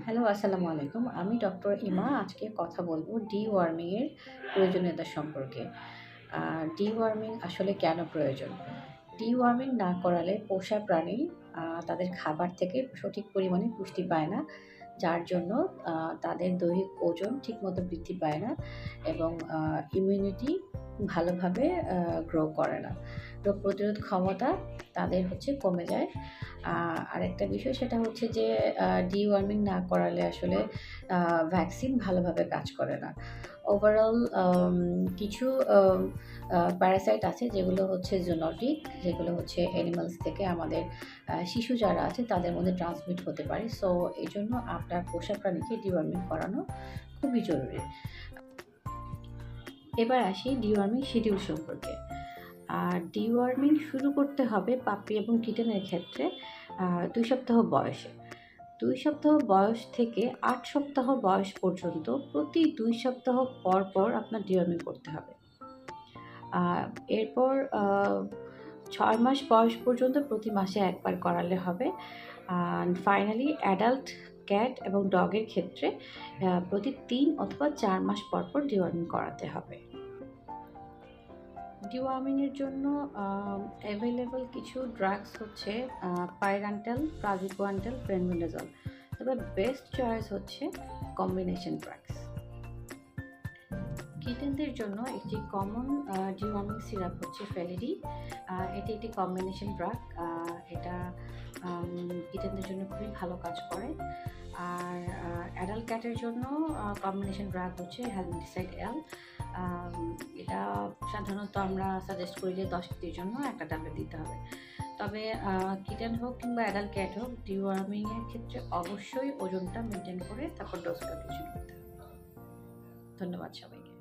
Hello, আসসালামু আলাইকুম। আমি ডক্টর ইমা। আজকে কথা বলব ডিওয়ার্মিং এর প্রয়োজনীয়তা সম্পর্কে। ডিওয়ার্মিং আসলে কেন প্রয়োজন? ডিওয়ার্মিং না করালে পোষা প্রাণী তাদের খাবার থেকে সঠিক পরিমাণে পুষ্টি পায় না। যার জন্য আ তাদের দৈহিক ওজন ঠিকমতো বৃদ্ধি পায় না এবং ইমিউনিটি ভালোভাবে গ্রো করে না। রোগ প্রতিরোধ ক্ষমতা তাদের কমে যায়। আ আরেকটা বিষয় সেটা হচ্ছে যে ডিওয়ার্মিং না করালে আসলে আ ভ্যাকসিন ভালোভাবে কাজ করে না। ওভারঅল কিছু আম প্যারাসাইট আছে যেগুলো জুনোটিক, যেগুলো অ্যানিমালস থেকে আমাদের শিশু যারা আছে তাদের মধ্যে ট্রান্সমিট হতে পারে। সো এজন্য আপনার পোষা প্রাণীকে ডিওয়ার্মিং করানো খুবই জরুরি। এবার আসি ডিওয়ার্মিং শিডিউল সম্পর্কে। ডিওয়ার্মিং শুরু করতে হবে পাপ্পি এবং কিটেনের ক্ষেত্রে ২ সপ্তাহ বয়সে। ২ সপ্তাহ বয়স থেকে ৮ সপ্তাহ বয়স পর্যন্ত প্রতি ২ সপ্তাহ পর, পর আপনার ডিওয়ার্মিং করতে হবে। আ এরপর ৬ মাস বয়স পর্যন্ত প্রতি মাসে ১ বার করালে হবে। ফাইনালি অ্যাডাল্ট ক্যাট এবং ডগের ক্ষেত্রে প্রতি ৩ অথবা ৪ মাস পর, পর ডিওয়ার্মিং করাতে হবে। ডিওয়ার্মিং এর জন্য অ্যাভেইলেবল কিছু ড্রাগস পাইরান্টাল, প্রাজিকুয়ান্টাল, ফেনবুন্ডাজল। তবে বেস্ট চয়েস কম্বিনেশন ড্রাগস। কিটেনদের জন্য একটি কমন ডিওয়ার্মিং সিরাপ ফেলিডি। এটি একটি কম্বিনেশন ড্রাগ। এটা কিটেনদের জন্য খুবই ভালো কাজ করে। আর অ্যাডাল্ট ক্যাটের জন্য কম্বিনেশন ড্রাগ হ্যালমিডিসাইড এল। এটা সাধারণত আমরা সাজেস্ট করি যে 10 কেজির জন্য একটা ট্যাবলেট দিতে হবে। তবে কিটেন হোক কিংবা অ্যাডাল্ট ক্যাট হোক, ডিওয়ার্মিংয়ের ক্ষেত্রে অবশ্যই ওজনটা মেনটেন করে তারপর ডোজ ক্যালকুলেশন করতে হবে। ধন্যবাদ সবাইকে।